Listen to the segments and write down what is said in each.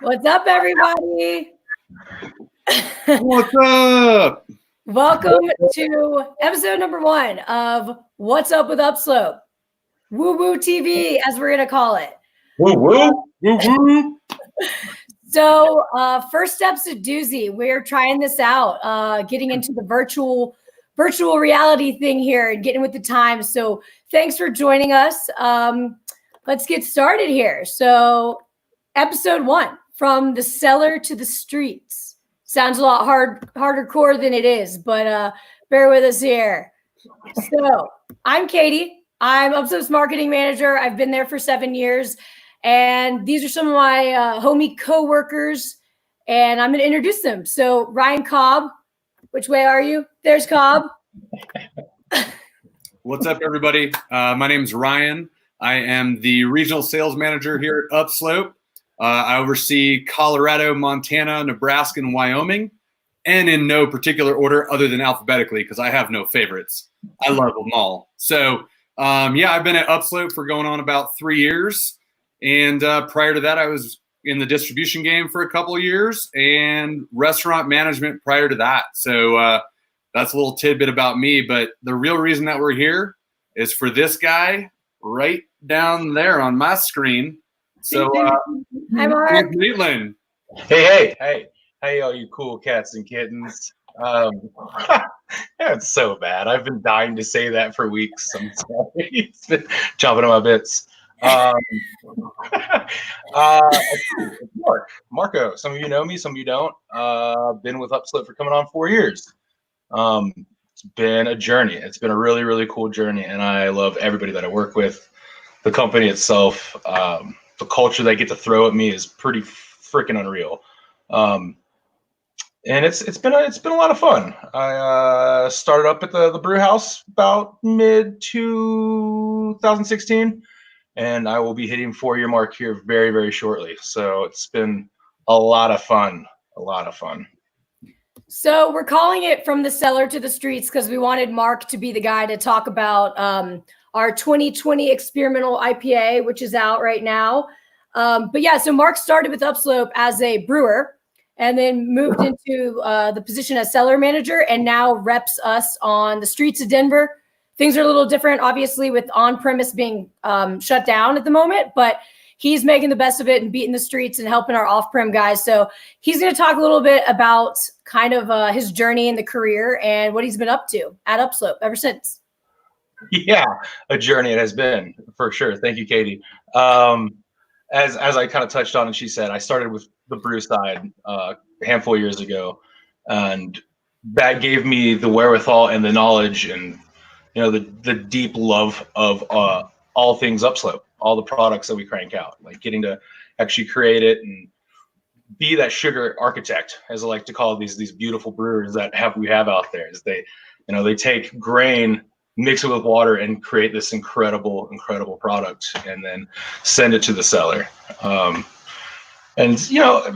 What's up, everybody? What's up? Welcome to episode number 1 of What's Up with Upslope. WUWUTV, as we're going to call it. Woo woo, woo woo. So, first step's a doozy. We're trying this out, getting into the virtual reality thing here and getting with the times. So, thanks for joining us. Let's get started here. So, episode 1, from the cellar to the streets. Sounds a lot harder core than it is, but bear with us here. So, I'm Katie. I'm Upslope's marketing manager. I've been there for 7 years. And these are some of my homie co-workers, and I'm going to introduce them. So Ryan Cobb, which way are you? There's Cobb. What's up, everybody? My name is Ryan. I am the regional sales manager here at Upslope. I oversee Colorado, Montana, Nebraska, and Wyoming, and in no particular order other than alphabetically, because I have no favorites. I love them all. So, yeah, I've been at Upslope for going on about 3 years. And prior to that, I was in the distribution game for a couple of years and restaurant management prior to that. So that's a little tidbit about me. But the real reason that we're here is for this guy right down there on my screen. So, Hi, Mark. Maitland. Hey, all you cool cats and kittens. That's so bad. I've been dying to say that for weeks. I'm sorry. It's been chomping on my bits. Marco, some of you know me, some of you don't. Been with Upslope for coming on 4 years. It's been a journey. It's been a really, really cool journey, and I love everybody that I work with. The company itself, the culture they get to throw at me is pretty freaking unreal. And it's been a lot of fun. I started up at the brew house about mid 2016. And I will be hitting 4-year mark here very, very shortly. So it's been a lot of fun, So we're calling it From the Cellar to the Streets because we wanted Mark to be the guy to talk about our 2020 Experimental IPA, which is out right now. But yeah, so Mark started with Upslope as a brewer and then moved into the position as cellar manager and now reps us on the streets of Denver. Things are a little different, obviously, with on-premise being shut down at the moment, but he's making the best of it and beating the streets and helping our off-prem guys. So he's going to talk a little bit about kind of his journey in the career and what he's been up to at Upslope ever since. Yeah, a journey it has been, for sure. Thank you, Katie. As I kind of touched on and she said, I started with the brew side a handful of years ago, and that gave me the wherewithal and the knowledge and the deep love of all things Upslope, all the products that we crank out, like getting to actually create it and be that sugar architect, as I like to call these beautiful brewers that we have out there. Is they take grain, mix it with water, and create this incredible product, and then send it to the cellar. And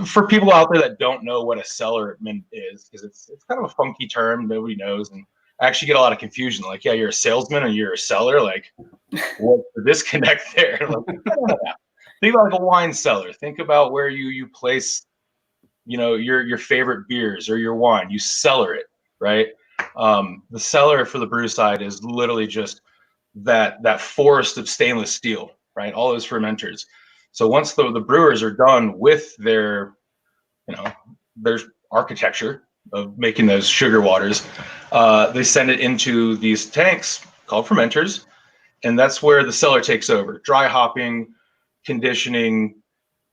for people out there that don't know what a cellar is, because it's kind of a funky term, nobody knows, and I actually get a lot of confusion. Like, yeah, you're a salesman and you're a seller. Like, what's the disconnect there? Like, think about like a wine cellar. Think about where you place, your favorite beers or your wine. You cellar it, right? The cellar for the brew side is literally just that forest of stainless steel, right? All those fermenters. So once the brewers are done with their architecture of making those sugar waters, they send it into these tanks called fermenters, and that's where the cellar takes over. Dry hopping, conditioning,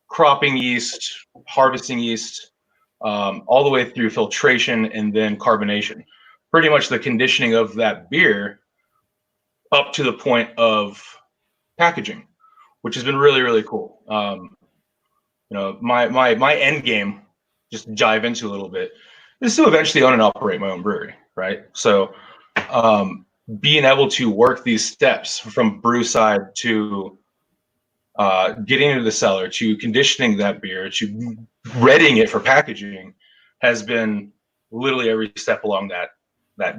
cropping yeast, harvesting yeast, all the way through filtration and then carbonation. Pretty much the conditioning of that beer up to the point of packaging, which has been really, really cool. My end game, just to dive into a little bit, is to eventually own and operate my own brewery, right? So being able to work these steps from brew side to getting into the cellar, to conditioning that beer, to readying it for packaging, has been literally every step along that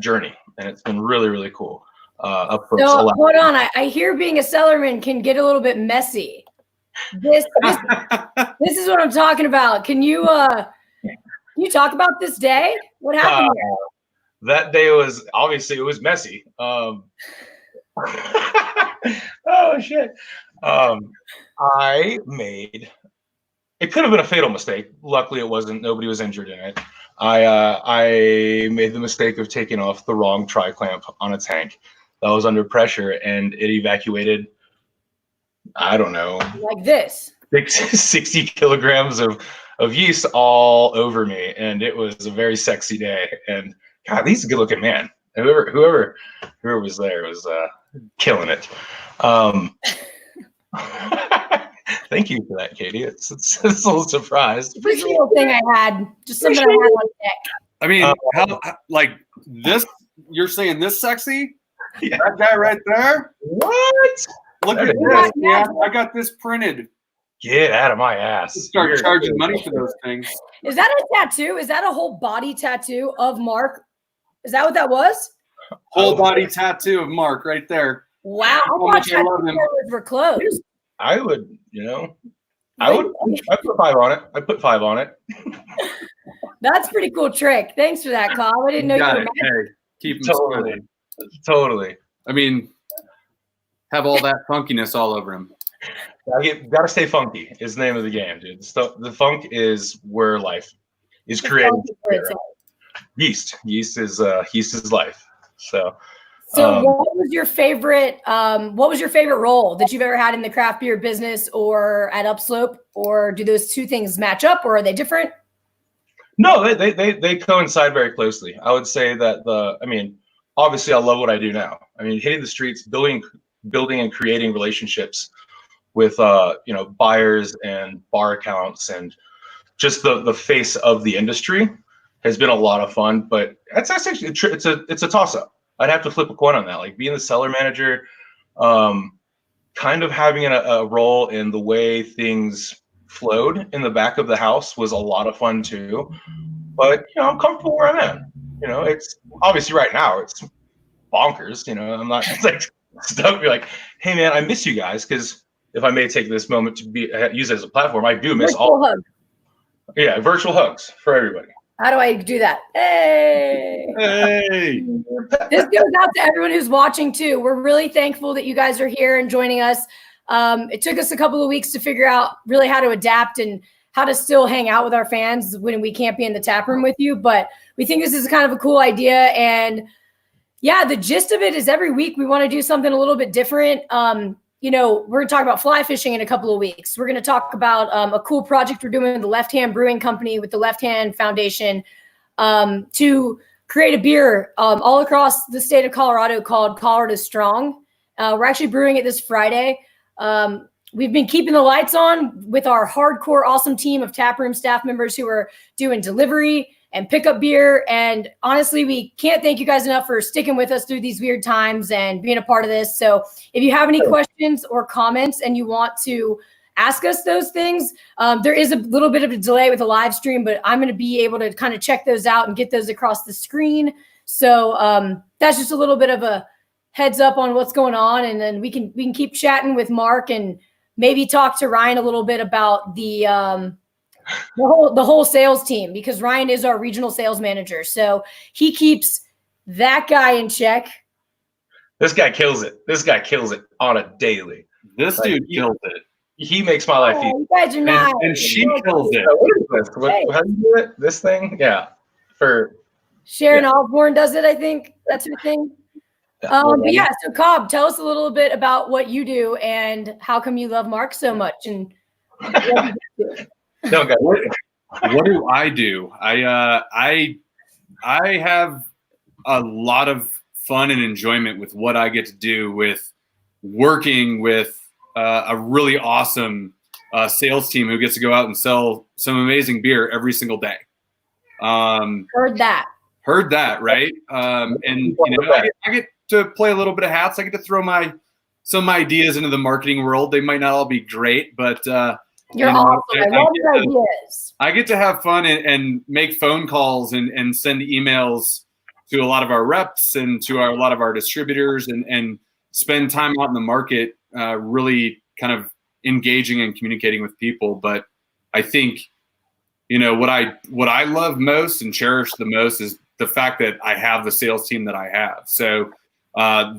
journey, and it's been really, really cool. So hold on, I hear being a cellarman can get a little bit messy. This is what I'm talking about. Can you talk about this day? What happened here? That day was obviously, it was messy. Oh shit. I made, it could have been a fatal mistake. Luckily it wasn't. Nobody was injured in it. I made the mistake of taking off the wrong tri-clamp on a tank that was under pressure, and it evacuated, I don't know, like this 60 kilograms of yeast all over me, and it was a very sexy day. And God, he's a good-looking man. Whoever was there was killing it. Thank you for that, Katie. It's a little surprised. It's a little thing I had, just something I had on deck. I mean, how, like this? You're saying this sexy? Yeah. That guy right there? What? Look at this, man. I got this printed. Get out of my ass. Start charging money for those things. Is that a tattoo? Is that a whole body tattoo of Mark? Is that what that was? Whole body tattoo of Mark right there. Wow. I thought tattoos were clothes. I would, I put 5 on it. I put 5 on it. That's a pretty cool trick. Thanks for that, Cobb. I didn't know you were mad. Hey, keep him Totally. I mean, have all that funkiness all over him. Gotta stay funky is the name of the game, dude. The funk is where life is created. Yeast is life. So what was your favorite role that you've ever had in the craft beer business or at Upslope? Or do those two things match up, or are they different? No, they coincide very closely. I would say that obviously I love what I do now. I mean, hitting the streets, building and creating relationships with buyers and bar accounts and just the face of the industry has been a lot of fun. But it's actually it's a toss up. I'd have to flip a coin on that. Like being the cellar manager, kind of having a role in the way things flowed in the back of the house was a lot of fun too. But I'm comfortable where I'm at. It's obviously right now it's bonkers. I'm not like stuck. Be like, hey man, I miss you guys, because if I may take this moment to use it as a platform, I do miss virtual hug. Yeah, virtual hugs for everybody. How do I do that? Hey. This goes out to everyone who's watching too. We're really thankful that you guys are here and joining us. It took us a couple of weeks to figure out really how to adapt and how to still hang out with our fans when we can't be in the tap room with you. But we think this is kind of a cool idea. And yeah, the gist of it is every week we want to do something a little bit different. We're going to talk about fly fishing in a couple of weeks. We're going to talk about a cool project we're doing with the Left Hand Brewing Company with the Left Hand Foundation to create a beer all across the state of Colorado called Colorado Strong. We're actually brewing it this Friday. We've been keeping the lights on with our hardcore awesome team of taproom staff members who are doing delivery and pick up beer. And honestly, we can't thank you guys enough for sticking with us through these weird times and being a part of this. So if you have any questions or comments and you want to ask us those things, there is a little bit of a delay with the live stream, but I'm going to be able to kind of check those out and get those across the screen. So that's just a little bit of a heads up on what's going on. And then we can keep chatting with Mark and maybe talk to Ryan a little bit about the whole sales team, because Ryan is our regional sales manager. So he keeps that guy in check. This guy kills it. This guy kills it on a daily. This dude kills it. He makes my life easy. You guys are nice. And she kills it. What is this? How do you do it? This thing? Yeah. Sharon Osborne does it, I think. That's her thing. But yeah, so Cobb, tell us a little bit about what you do and how come you love Mark so much. And what do I do? I have a lot of fun and enjoyment with what I get to do with working with a really awesome sales team who gets to go out and sell some amazing beer every single day. Heard that, right? And I get to play a little bit of hats. I get to throw some ideas into the marketing world. They might not all be great, but you're awesome. I love your ideas. I get to have fun and make phone calls and send emails to a lot of our reps and to a lot of our distributors and spend time out in the market, really kind of engaging and communicating with people. But I think, what I love most and cherish the most is the fact that I have the sales team that I have. So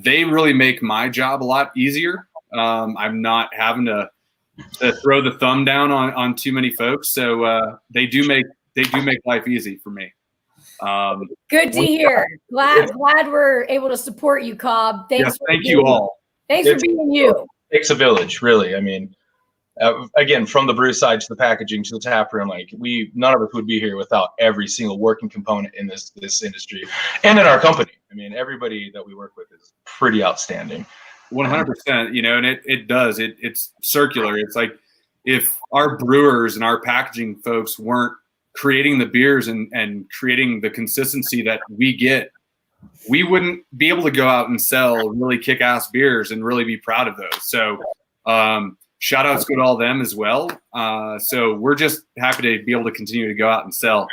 they really make my job a lot easier. I'm not having to throw the thumb down on too many folks. So they do make life easy for me. Good to hear. Glad we're able to support you, Cobb. Thank you all. Thanks for being you. It takes a village, really. I mean, again, from the brew side to the packaging to the tap room, like none of us would be here without every single working component in this industry and in our company. I mean, everybody that we work with is pretty outstanding. 100%, and it's circular. It's like if our brewers and our packaging folks weren't creating the beers and creating the consistency that we get, we wouldn't be able to go out and sell really kick-ass beers and really be proud of those. So shout outs go to all them as well. So we're just happy to be able to continue to go out and sell.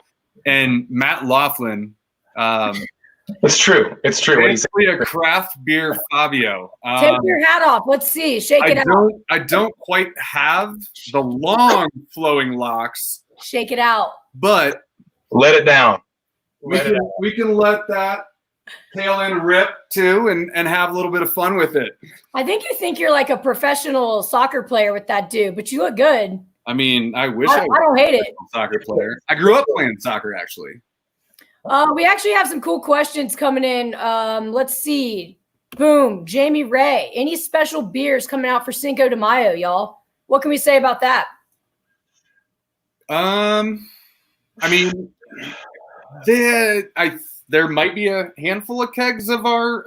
And Matt Laughlin, it's true. It's true. Basically a craft beer Fabio. Take your hat off. Let's see. Shake it out. I don't quite have the long flowing locks. Shake it out. But let it down. We can let that tail end rip too and have a little bit of fun with it. I think you're like a professional soccer player with that dude, but you look good. I mean, I wish I don't hate it. Soccer player. I grew up playing soccer actually. We actually have some cool questions coming in. Let's see. Boom. Jamie Ray. Any special beers coming out for Cinco de Mayo, y'all? What can we say about that? I mean, there might be a handful of kegs of our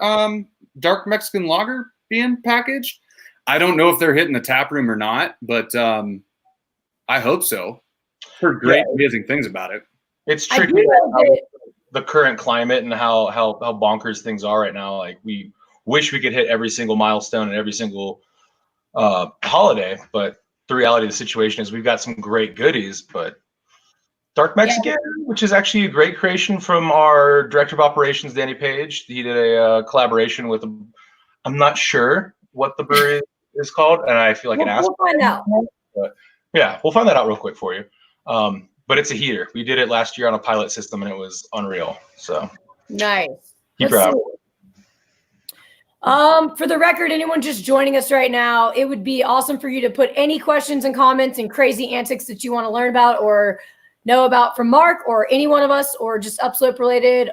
dark Mexican lager being packaged. I don't know if they're hitting the tap room or not, but I hope so. Heard great, amazing things about it. It's tricky. The current climate and how bonkers things are right now. Like we wish we could hit every single milestone and every single holiday, but the reality of the situation is we've got some great goodies, but Dark Mexican, which is actually a great creation from our director of operations, Danny Page. He did a collaboration with, I'm not sure what the brewery is called, and I feel like an asshole. We'll find out. But yeah, we'll find that out real quick for you. But it's a heater. We did it last year on a pilot system, and it was unreal. So nice. Keep proud. For the record, anyone just joining us right now, it would be awesome for you to put any questions and comments and crazy antics that you want to learn about or know about from Mark or any one of us or just Upslope related.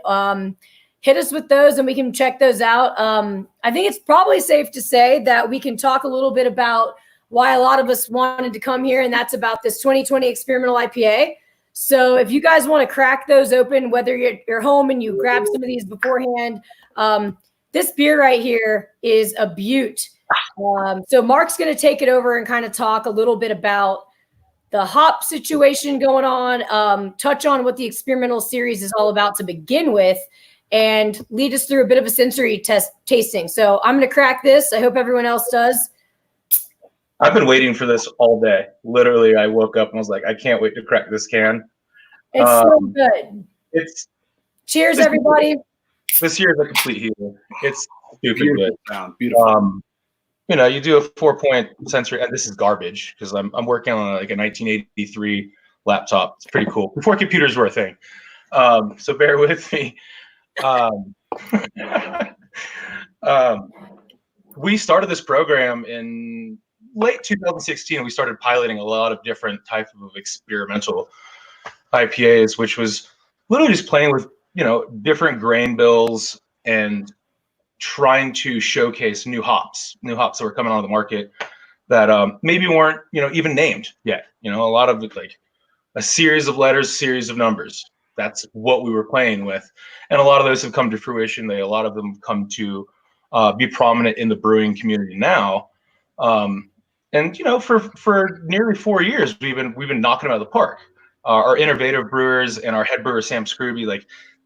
Hit us with those and we can check those out. I think it's probably safe to say that we can talk a little bit about why a lot of us wanted to come here, and that's about this 2020 Experimental IPA. So if you guys want to crack those open, whether you're home and you grab some of these beforehand, this beer right here is a beaut. So Mark's going to take it over and kind of talk a little bit about the hop situation going on, touch on what the experimental series is all about to begin with, and lead us through a bit of a sensory tasting. So I'm going to crack this. I hope everyone else does. I've been waiting for this all day. Literally, I woke up and was like, I can't wait to crack this can. It's so good. Cheers, everybody. This year is a complete healer. It's stupid good. Beautiful. You do a 4-point sensory, and this is garbage because I'm working on like a 1983 laptop. It's pretty cool. Before computers were a thing. So bear with me. We started this program in late 2016. We started piloting a lot of different types of experimental IPAs, which was literally just playing with, different grain bills and trying to showcase new hops that were coming on the market that maybe weren't, even named yet. A lot of it, like a series of letters, series of numbers. That's what we were playing with. And a lot of those have come to fruition. A lot of them come to be prominent in the brewing community now. And for nearly 4 years, we've been knocking them out of the park. Our innovative brewers and our head brewer Sam Scrooby,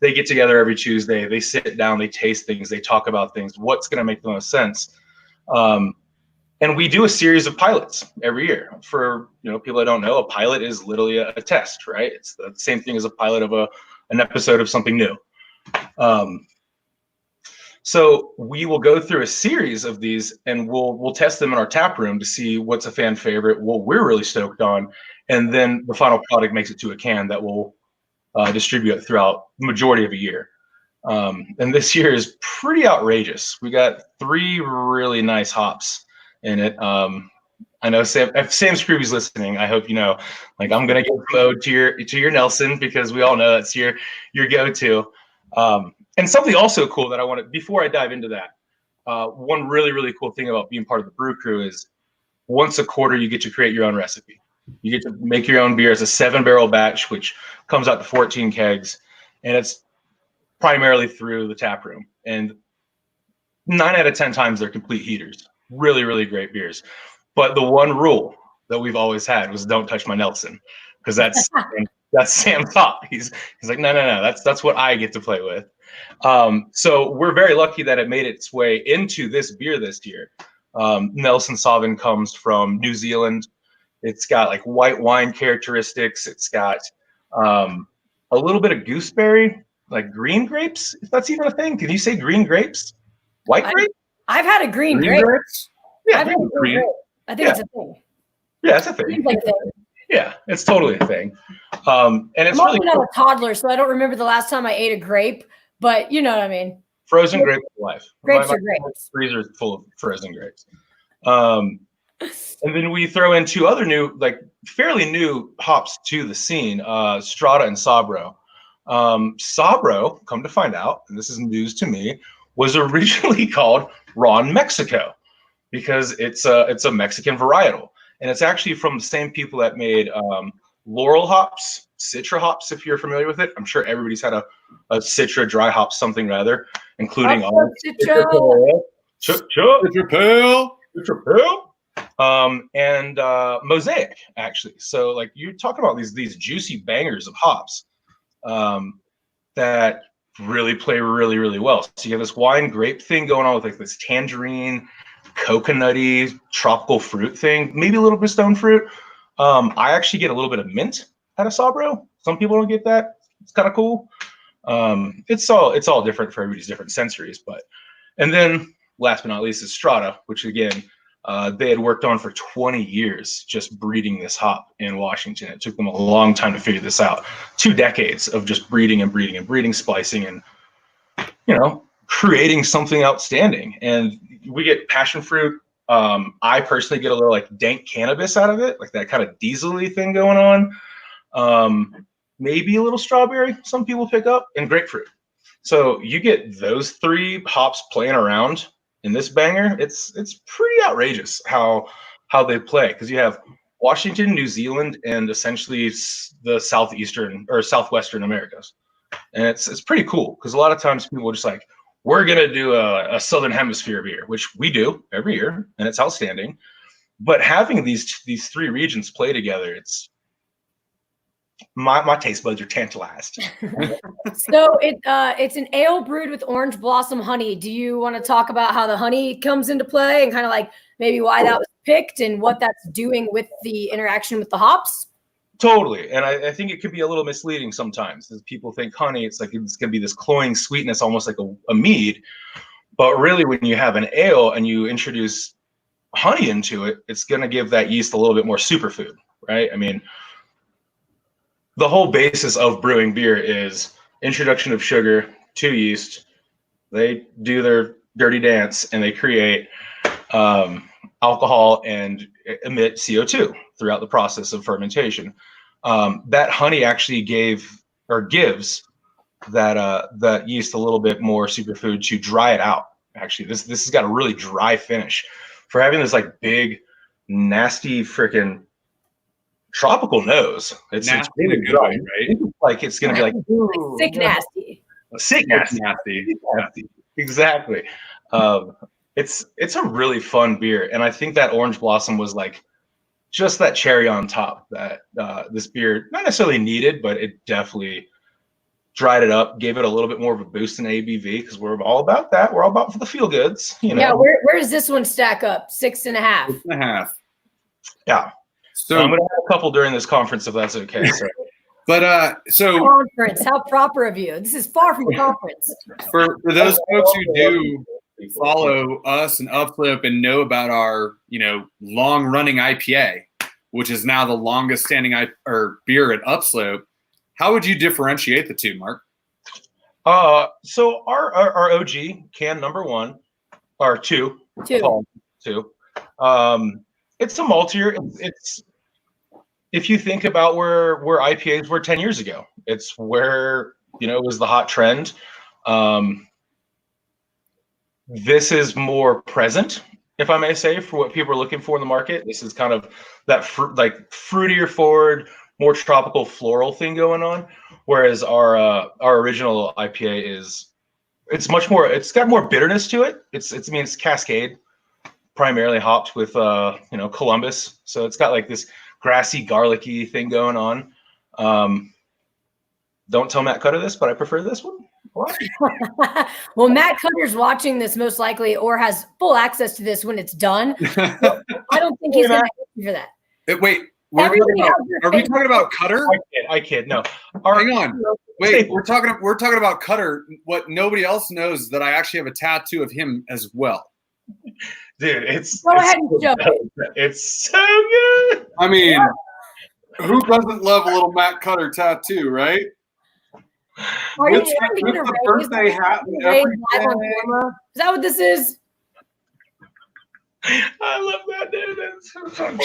they get together every Tuesday. They sit down, they taste things, they talk about things. What's going to make the most sense? And we do a series of pilots every year. For people that don't know, a pilot is literally a test, right? It's the same thing as a pilot of an episode of something new. So we will go through a series of these, and we'll test them in our tap room to see what's a fan favorite, what we're really stoked on, and then the final product makes it to a can that will distribute throughout the majority of a year. And this year is pretty outrageous. We got 3 really nice hops in it. I know Sam, if Sam Scrooby's listening, I hope you know, like, I'm gonna give some ode to your Nelson, because we all know that's your go-to. And something also cool that I want to, before I dive into that, one really, really cool thing about being part of the brew crew is once a quarter you get to create your own recipe. You get to make your own beer. It's a 7-barrel batch, which comes out to 14 kegs, and it's primarily through the tap room. And 9 out of 10 times they're complete heaters. Really, really great beers. But the one rule that we've always had was don't touch my Nelson, because that's Sam's top. He's like, no, that's what I get to play with. So we're very lucky that it made its way into this beer this year. Nelson Sauvin comes from New Zealand. It's got like white wine characteristics. It's got a little bit of gooseberry, like green grapes, if that's even a thing. Can you say green grapes? White grape? I've had a green grape. Grapes? Yeah, I've had a green grape. I think it's a thing. Yeah, it's a thing. Like Yeah, it's totally a thing. And it's I'm really also not a toddler, so I don't remember the last time I ate a grape, but you know what I mean. frozen grapes for life. Grapes My are grapes. freezer is full of frozen grapes. And then we throw in 2 other new, like fairly new hops to the scene, Strata and Sabro. Sabro, come to find out, and this is news to me, was originally called Ron Mexico because it's a Mexican varietal. And it's actually from the same people that made Laurel hops, Citra hops, if you're familiar with it. I'm sure everybody's had a Citra dry hop something rather, including all Citra. Citra Pale. And Mosaic, actually. So like you're talking about these juicy bangers of hops that really play really, really well. So you have this wine grape thing going on with like this tangerine, coconutty, tropical fruit thing, maybe a little bit of stone fruit. I actually get a little bit of mint out of Sabro. Some people don't get that. It's kind of cool. It's all different for everybody's different sensories. And then last but not least is Strata, which again, they had worked on for 20 years just breeding this hop in Washington. It took them a long time to figure this out. 2 decades of just breeding and breeding and breeding, splicing, and creating something outstanding. And we get passion fruit. I personally get a little like dank cannabis out of it, like that kind of diesel-y thing going on. Maybe a little strawberry, some people pick up, and grapefruit. So you get those 3 hops playing around in this banger. It's pretty outrageous how they play, because you have Washington, New Zealand, and essentially the southeastern or southwestern Americas, and it's pretty cool because a lot of times people are just like, we're gonna do a southern hemisphere beer, which we do every year, and it's outstanding. But having these 3 regions play together, it's my taste buds are tantalized. So it's an ale brewed with orange blossom honey. Do you want to talk about how the honey comes into play and kind of like maybe why that was picked and what that's doing with the interaction with the hops? Totally. And I think it could be a little misleading sometimes as people think honey, it's like it's going to be this cloying sweetness, almost like a mead. But really, when you have an ale and you introduce honey into it, it's going to give that yeast a little bit more superfood, right? I mean, the whole basis of brewing beer is introduction of sugar to yeast. They do their dirty dance and they create alcohol and emit CO2 throughout the process of fermentation. That honey actually gives that yeast a little bit more superfood to dry it out. Actually, this has got a really dry finish for having this like big, nasty freaking tropical nose. It's really good, right? Like it's gonna be like sick nasty. Sick nasty. Exactly. It's a really fun beer, and I think that orange blossom was like just that cherry on top that this beer not necessarily needed, but it definitely dried it up, gave it a little bit more of a boost in ABV because we're all about that. We're all about for the feel goods, Yeah, where does this one stack up? 6.5. 6.5. Yeah. So I'm gonna have a couple during this conference if that's okay. So. But so Conference, how proper of you. This is far from conference. for those folks who do follow us and Upslope and know about our, long running IPA, which is now the longest standing beer at Upslope, how would you differentiate the two, Mark? So our OG can number one or two. Two. It's a maltier. It's if you think about where IPAs were 10 years ago, it's where it was the hot trend. This is more present, if I may say, for what people are looking for in the market. This is kind of that fruitier forward, more tropical floral thing going on. Whereas our original IPA it's much more. It's got more bitterness to it. It's Cascade, primarily hopped with Columbus. So it's got like this grassy, garlicky thing going on. Don't tell Matt Cutter this, but I prefer this one. Well, Matt Cutter's watching this most likely, or has full access to this when it's done. So I don't think he's going to ask you for that. Wait, are we talking about Cutter? I kid. No. Hang on. Wait, we're talking about Cutter. What nobody else knows is that I actually have a tattoo of him as well. Dude, go ahead and show it. It's so good. I mean, who doesn't love a little Matt Cutter tattoo, right? Are you with the birthday hat and everything. Is that what this is? I love that, dude. That's so fun.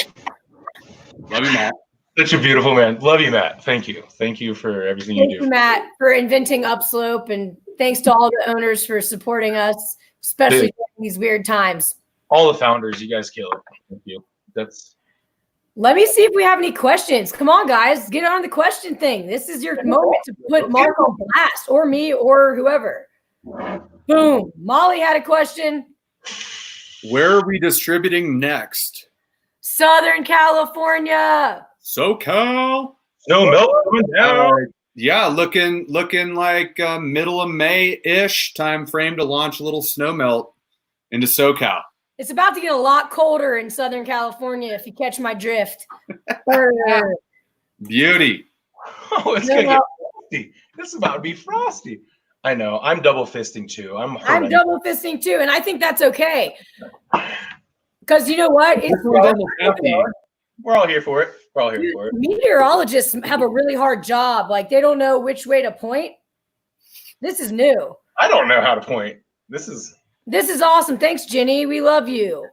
Love you, Matt. Such a beautiful man. Love you, Matt. Thank you. Thank you for everything you do. Thank you, Matt, for inventing Upslope, and thanks to all the owners for supporting us, especially during these weird times. All the founders, you guys kill it. Thank you. Let me see if we have any questions. Come on, guys. Get on the question thing. This is your moment to put Mark on blast, or me, or whoever. Boom. Molly had a question. Where are we distributing next? Southern California. SoCal. Snowmelt coming down. Yeah, looking like middle of May-ish time frame to launch a little Snowmelt into SoCal. It's about to get a lot colder in Southern California, if you catch my drift. Beauty. Oh, it's going to get frosty. This is about to be frosty. I know. I'm double fisting too. I'm double fisting too, and I think that's okay. Because you know what? We're all here for it. We're all here for it. Meteorologists have a really hard job. Like, they don't know which way to point. This is new. I don't know how to point. This is awesome. Thanks, Jenny. We love you.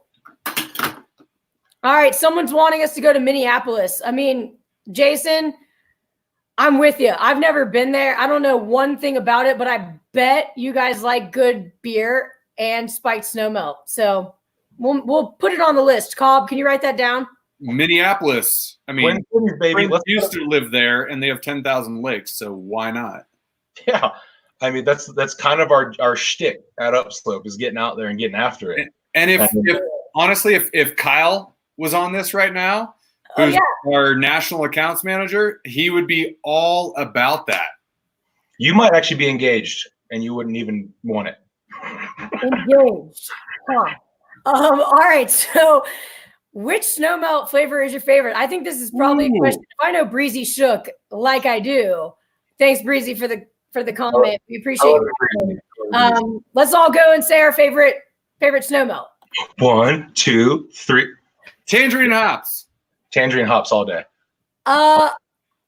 All right. Someone's wanting us to go to Minneapolis. I mean, Jason, I'm with you. I've never been there. I don't know one thing about it, but I bet you guys like good beer and spiked snowmelt. So we'll put it on the list. Cobb, can you write that down? Minneapolis. I mean, baby, let's used to live there, and they have 10,000 lakes. So why not? Yeah. I mean, that's kind of our shtick at Upslope, is getting out there and getting after it. And if honestly, if Kyle was on this right now, who's our national accounts manager, he would be all about that. You might actually be engaged, and you wouldn't even want it. Engaged. Huh. All right. So, which snowmelt flavor is your favorite? I think this is probably a question. If I know Breezy shook like I do, thanks, Breezy, for the comment. We appreciate it. Let's all go and say our favorite snowmelt. 1, 2, 3. Tangerine hops. Tangerine hops all day. I'm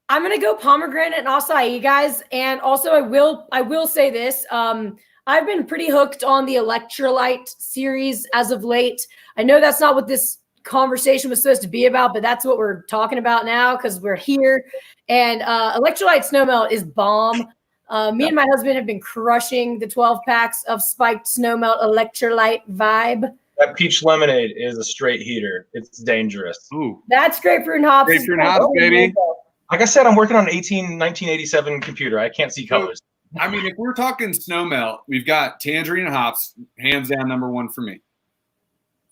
gonna go pomegranate and acai, guys. And also, I will say this. I've been pretty hooked on the Electrolyte series as of late. I know that's not what this conversation was supposed to be about, but that's what we're talking about now because we're here. And Electrolyte snowmelt is bomb. Me and my husband have been crushing the 12 packs of spiked snowmelt Electrolyte vibe. That peach lemonade is a straight heater. It's dangerous. Ooh, that's grapefruit and hops. Grapefruit and hops, baby. Like I said, I'm working on an 1987 computer. I can't see colors. I mean, if we're talking snowmelt, we've got tangerine and hops, hands down number one for me.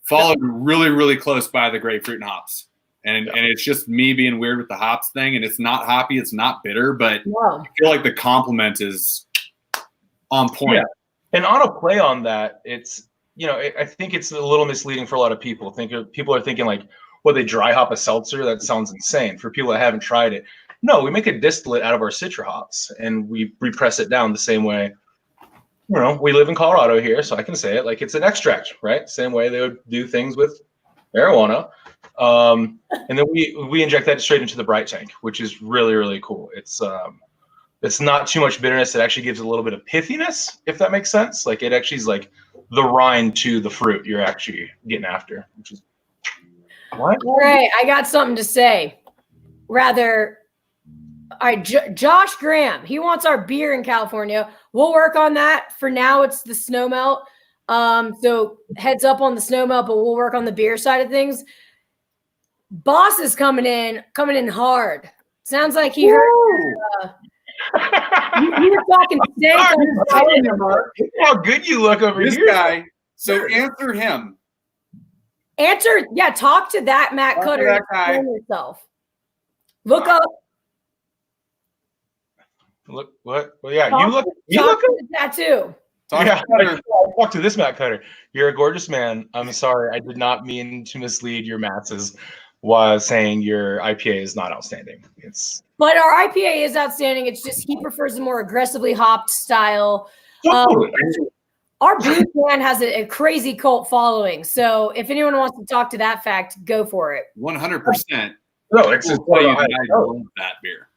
Followed really, really close by the grapefruit and hops. And it's just me being weird with the hops thing. And it's not hoppy, it's not bitter, but I feel like the complement is on point. Yeah. And on a play on that, it's, I think it's a little misleading for a lot of people. People are thinking like, well, they dry hop a seltzer? That sounds insane. For people that haven't tried it, No, we make a distillate out of our citra hops, and we repress it down the same way. You know, we live in Colorado here, so I can say it like it's an extract, right? Same way they would do things with marijuana. And then we inject that straight into the bright tank, which is really, really cool. It's not too much bitterness. It actually gives a little bit of pithiness, if that makes sense. Like it actually is like the rind to the fruit you're actually getting after, which is what? All right, I got something to say. Rather, all right, Josh Graham, he wants our beer in California. We'll work on that. For now, it's the Snowmelt. So heads up on the Snowmelt, but we'll work on the beer side of things. Boss is coming in hard. Sounds like he heard. You were talking steak. How good you look over This here. guy. So answer him. Talk to that Matt Talk to Cutter. that guy. Explain yourself. Look up. Look what? Well, yeah, Talk you look. to the tattoo. Talk Yeah, to Cutter. talk to this Matt Cutter. You're a gorgeous man. I'm sorry, I did not mean to mislead your masses while saying your IPA is not outstanding. But our IPA is outstanding. It's just he prefers a more aggressively hopped style. Totally. Our brew can has a crazy cult following. So if anyone wants to talk to that fact, go for it. 100%. No, it's I love that beer.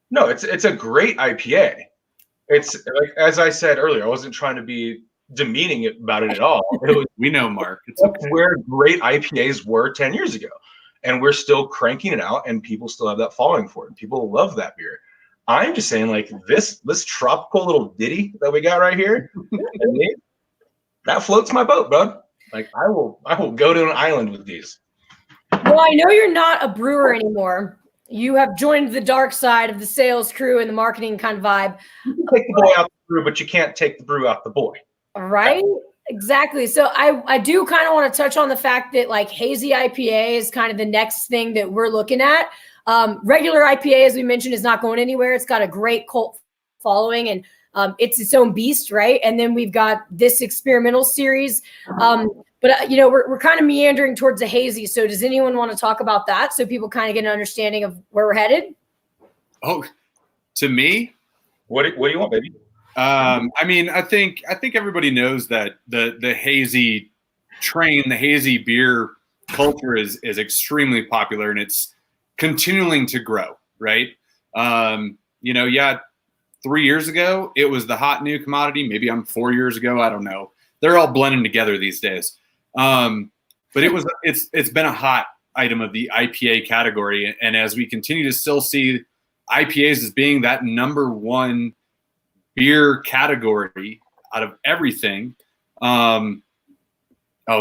No, it's a great IPA. It's like, as I said earlier, I wasn't trying to be demeaning about it at all. It was We know, Mark. It's okay. where great IPAs were 10 years ago. And we're still cranking it out, and people still have that following for it. People love that beer. I'm just saying, like, this tropical little ditty that we got right here, that floats my boat, bud. Like, I will go to an island with these. Well, I know you're not a brewer anymore. You have joined the dark side of the sales crew and the marketing kind of vibe. You can take the boy out the brew, but you can't take the brew out the boy. Right? Exactly. So I do kind of want to touch on the fact that like hazy IPA is kind of the next thing that we're looking at. Regular IPA, as we mentioned, is not going anywhere. It's got a great cult following, and it's its own beast, right? And then we've got this experimental series. But we're kind of meandering towards the hazy. So does anyone want to talk about that so people kind of get an understanding of where we're headed? Oh, to me? What do you want, baby? I mean, I think everybody knows that the hazy train, the hazy beer culture is extremely popular, and it's continuing to grow, right? 3 years ago, it was the hot new commodity. Maybe I'm 4 years ago. I don't know. They're all blending together these days. But it's been a hot item of the IPA category. And as we continue to still see IPAs as being that number one beer category out of everything. Oh,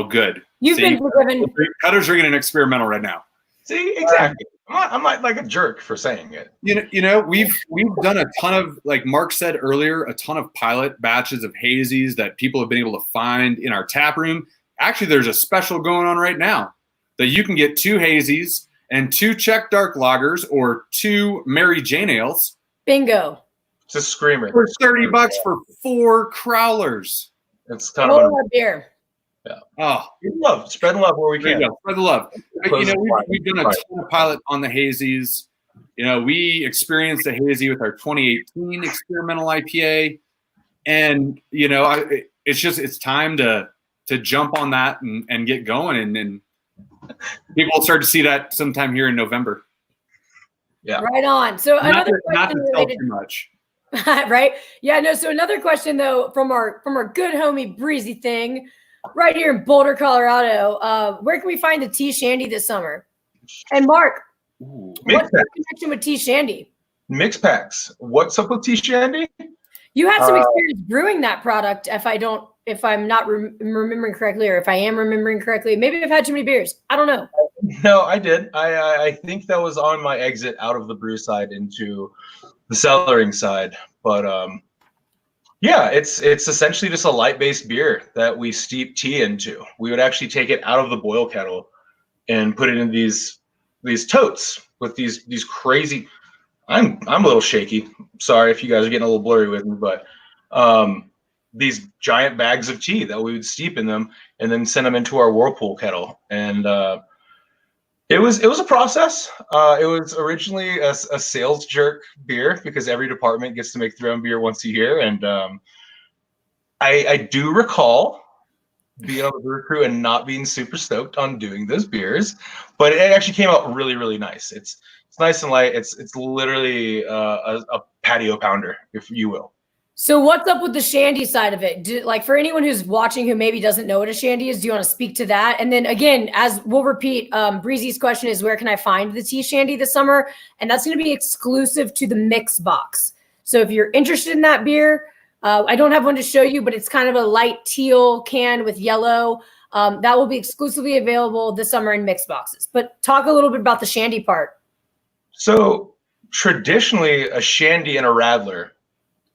good. You've been forgiven. Cutter's drinking an experimental right now. See, exactly. I'm not like a jerk for saying it. We've done a ton of, like Mark said earlier, a ton of pilot batches of hazies that people have been able to find in our tap room. Actually, there's a special going on right now that you can get 2 hazies and 2 Czech dark lagers or 2 Mary Jane ales. Bingo. It's a screamer. For $30 for 4 crowlers. It's kind of a beer. Yeah. Oh, spread love where we can. Spread the love. We've done a ton of pilot on the hazies. We experienced a hazy with our 2018 experimental IPA, and it's time to jump on that and get going, and people will start to see that sometime here in November. Yeah. Right on. So another not question to tell related, too much. right? Yeah, no. So another question though from our good homie Breezy Thing, right here in Boulder, Colorado. Where can we find the tea Shandy this summer? And Mark, what's the connection with tea Shandy? Mix packs. What's up with tea Shandy? You had some experience brewing that product. If I'm not remembering correctly, or if I am remembering correctly, maybe I've had too many beers. I don't know. No, I did. I think that was on my exit out of the brew side into the cellaring side. But yeah, it's essentially just a light-based beer that we steep tea into. We would actually take it out of the boil kettle and put it in these totes with these crazy. I'm a little shaky. Sorry if you guys are getting a little blurry with me, but these giant bags of tea that we would steep in them and then send them into our whirlpool kettle. And It was a process. It was originally a sales jerk beer because every department gets to make their own beer once a year, and I do recall being on the brew crew and not being super stoked on doing those beers, but it actually came out really, really nice. It's nice and light. It's literally a patio pounder, if you will. So what's up with the Shandy side of it? Like for anyone who's watching who maybe doesn't know what a Shandy is, do you want to speak to that? And then again, as we'll repeat, Breezy's question is, where can I find the tea Shandy this summer? And that's going to be exclusive to the mix box. So if you're interested in that beer, I don't have one to show you, but it's kind of a light teal can with yellow. That will be exclusively available this summer in mix boxes. But talk a little bit about the Shandy part. So traditionally, a Shandy and a Radler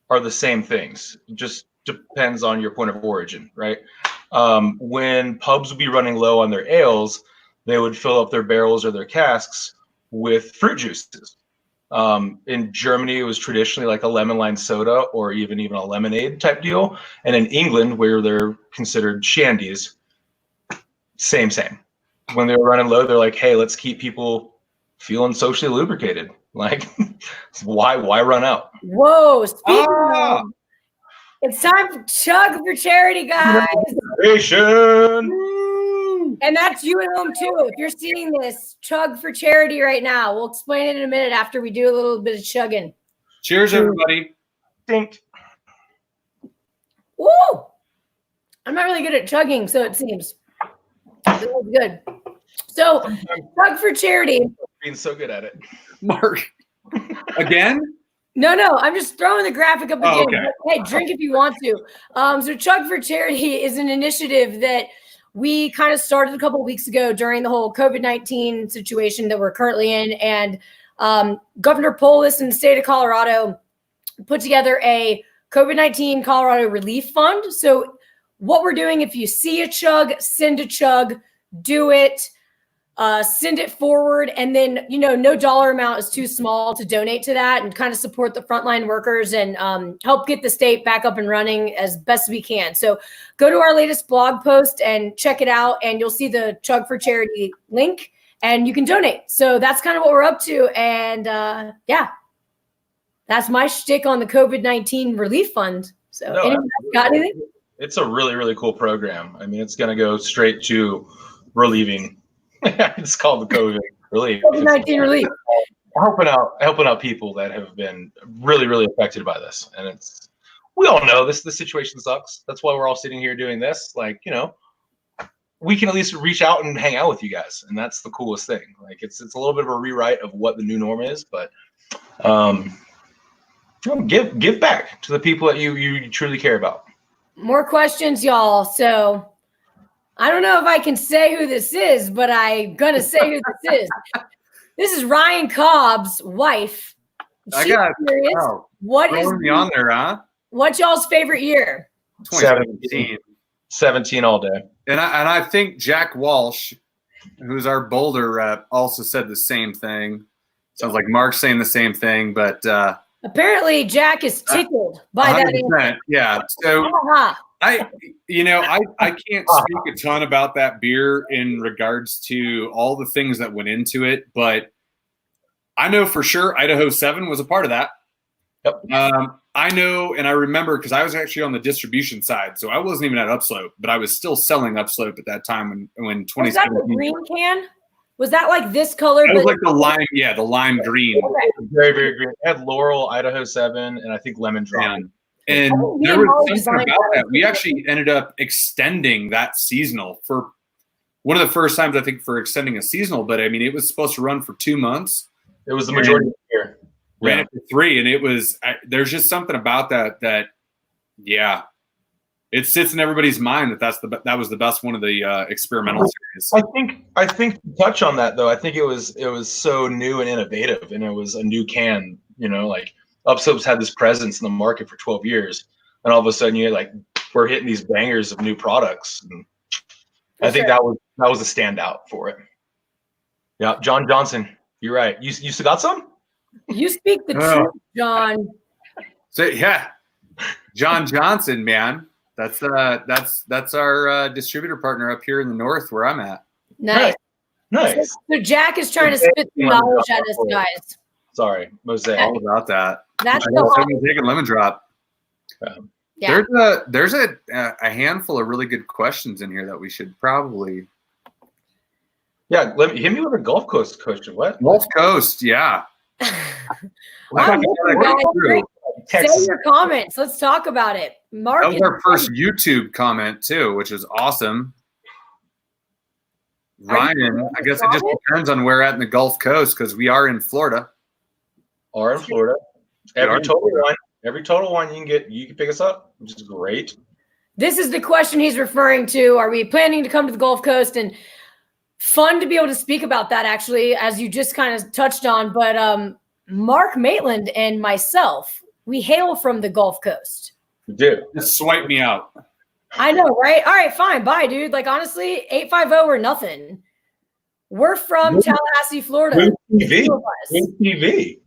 are the same things. It just depends on your point of origin, right? When pubs would be running low on their ales, they would fill up their barrels or their casks with fruit juices. In Germany, it was traditionally like a lemon lime soda or even a lemonade type deal. And in England, where they're considered shandies, same. When they were running low, they're like, hey, let's keep people feeling socially lubricated. Like, why run out? Whoa, speaking of, it's time for Chug for Charity, guys. And that's you at home too. If you're seeing this, Chug for Charity right now. We'll explain it in a minute after we do a little bit of chugging. Cheers, everybody. Think. Woo! I'm not really good at chugging, so it seems. That was good. So, Chug for Charity. Being so good at it. Mark. Again? No, I'm just throwing the graphic up again. Oh, okay. Hey, drink if you want to. So Chug for Charity is an initiative that we kind of started a couple of weeks ago during the whole COVID-19 situation that we're currently in. And Governor Polis in the state of Colorado put together a COVID-19 Colorado Relief Fund. So what we're doing, if you see a chug, send a chug, do it. Send it forward, and then no dollar amount is too small to donate to that and kind of support the frontline workers and help get the state back up and running as best we can. So go to our latest blog post and check it out, and you'll see the Chug for Charity link, and you can donate. So that's kind of what we're up to, and yeah, that's my shtick on the COVID-19 relief fund. So anyone got anything? It's a really, really cool program. I mean, it's going to go straight to relieving. It's called the COVID relief. COVID-19 relief. Helping out people that have been really, really affected by this. And we all know this situation sucks. That's why we're all sitting here doing this. Like, we can at least reach out and hang out with you guys. And that's the coolest thing. Like it's a little bit of a rewrite of what the new norm is, but give back to the people that you truly care about. More questions, y'all. So I don't know if I can say who this is, but I'm going to say who this is. This is Ryan Cobb's wife. I got curious. What is me on there, huh? What's y'all's favorite year? 2017. 17 all day. And I think Jack Walsh, who's our Boulder rep, also said the same thing. Sounds like Mark's saying the same thing, but apparently Jack is tickled by that answer. Yeah. So I can't speak a ton about that beer in regards to all the things that went into it, but I know for sure Idaho 7 was a part of that. Yep. I know, and I remember because I was actually on the distribution side, so I wasn't even at Upslope, but I was still selling Upslope at that time when 2017. Was that the green can? Was that like this color? It was like the lime, the lime green. Okay. Very, very green. It had Laurel, Idaho 7, and I think Lemon Drop. And there was something about that. We actually ended up extending that seasonal for one of the first times, I think, for extending a seasonal. But I mean, it was supposed to run for 2 months. It was the majority of the year. Ran it for 3, and it was. There's just something about that. It sits in everybody's mind that was the best one of the experimental series. I think to touch on that though, I think it was so new and innovative, and it was a new can. Like Upslope's had this presence in the market for 12 years, and all of a sudden we're hitting these bangers of new products. And I think that was a standout for it. Yeah, John Johnson, you're right. You still got some? You speak the truth, John. So yeah, John Johnson, man. That's our distributor partner up here in the north where I'm at. Nice. Nice. So Jack is trying to spit some knowledge at us, guys. Sorry, Mosaic. All about that. That's Take a lemon drop. Yeah. There's a handful of really good questions in here that we should probably. Yeah, hit me with a Gulf Coast question. What? Gulf Coast, yeah. Wow, guys, say your comments. Let's talk about it. Mark, that was our first YouTube comment too, which is awesome. Ryan, I guess it just depends on where at in the Gulf Coast because we are in Florida. Or in Florida. Every total one you can pick us up, which is great. This is the question he's referring to. Are we planning to come to the Gulf Coast? And fun to be able to speak about that, actually, as you just kind of touched on. But Mark Maitland and myself, we hail from the Gulf Coast. We do. Just swipe me out. I know, right? All right, fine. Bye, dude. Like, honestly, 850 or nothing. We're from Tallahassee, Florida. TV.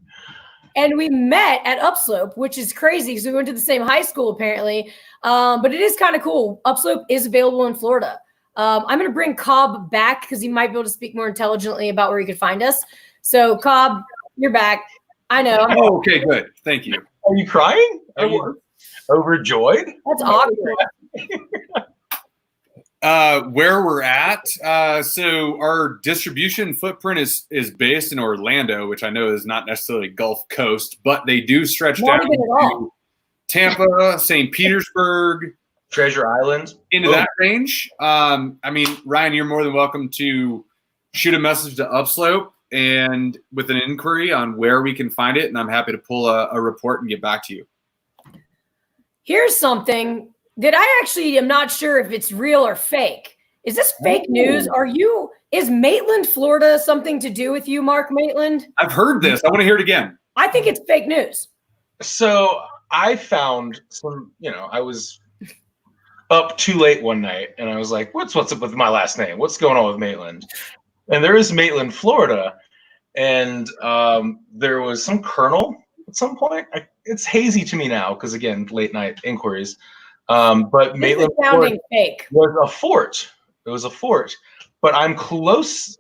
And we met at Upslope, which is crazy because we went to the same high school, apparently. But it is kind of cool. Upslope is available in Florida. I'm going to bring Cobb back because he might be able to speak more intelligently about where you could find us. So, Cobb, you're back. I know. Oh, okay, good. Thank you. Are you crying? Are you overjoyed? That's awkward. Where we're at, so our distribution footprint is based in Orlando, which I know is not necessarily Gulf Coast, but they do stretch down to Tampa, St. Petersburg, Treasure Island, into that range. I mean, Ryan, you're more than welcome to shoot a message to Upslope and with an inquiry on where we can find it, and I'm happy to pull a report and get back to you. Here's something that I actually am not sure if it's real or fake. Is this fake news? Is Maitland, Florida something to do with you, Mark Maitland? I've heard this. I want to hear it again. I think it's fake news. So I found some, I was up too late one night and I was like, what's up with my last name? What's going on with Maitland? And there is Maitland, Florida. And there was some colonel at some point. It's hazy to me now because, again, late night inquiries. But Maitland fake. was a fort. It was a fort. But I'm closest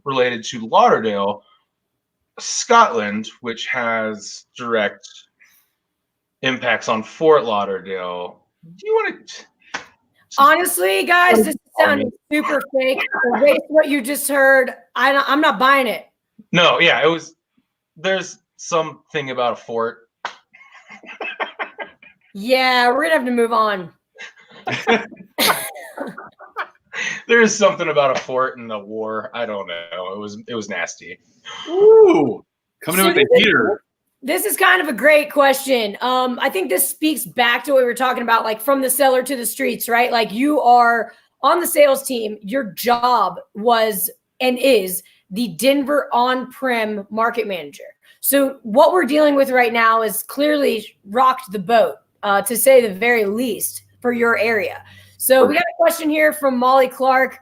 related to Lauderdale, Scotland, which has direct impacts on Fort Lauderdale. Do you want to? Honestly, guys, this sounded super fake. Erase what you just heard. I'm not buying it. No, yeah, it was. There's something about a fort. Yeah, we're gonna have to move on. There's something about a fort in the war. I don't know. It was nasty. Ooh, coming in with the heater. This is kind of a great question. I think this speaks back to what we were talking about, like from the cellar to the streets, right? Like you are on the sales team. Your job was and is the Denver on-prem market manager. So what we're dealing with right now is clearly rocked the boat, to say the very least, for your area. So we got a question here from Molly Clark.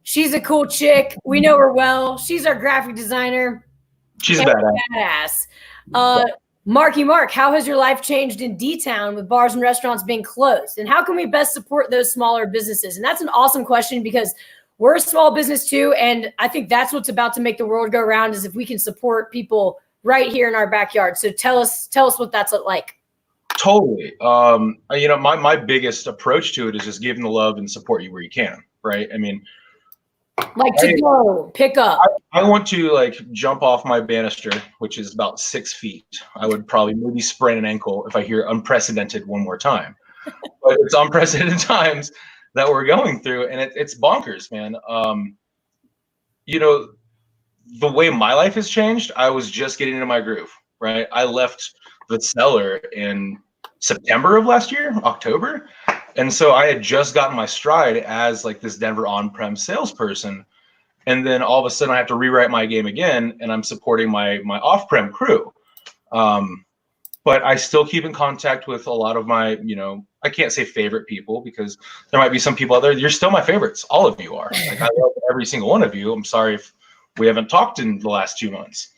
She's a cool chick. We know her well. She's our graphic designer. She's a badass. Marky Mark, how has your life changed in D-Town with bars and restaurants being closed? And how can we best support those smaller businesses? And that's an awesome question because we're a small business too. And I think that's what's about to make the world go round is if we can support people right here in our backyard. So tell us what that's like. Totally. My biggest approach to it is just giving the love and support you where you can. Right. I mean, pick up. I want to jump off my banister, which is about 6 feet. I would probably maybe sprain an ankle if I hear unprecedented one more time. But it's unprecedented times that we're going through, and it's bonkers, man. The way my life has changed, I was just getting into my groove, right? I left the cellar in September of last year, October. And so I had just gotten my stride as this Denver on-prem salesperson. And then all of a sudden I have to rewrite my game again, and I'm supporting my off-prem crew. But I still keep in contact with a lot of my, I can't say favorite people because there might be some people out there. You're still my favorites. All of you are. I love every single one of you. I'm sorry if we haven't talked in the last 2 months.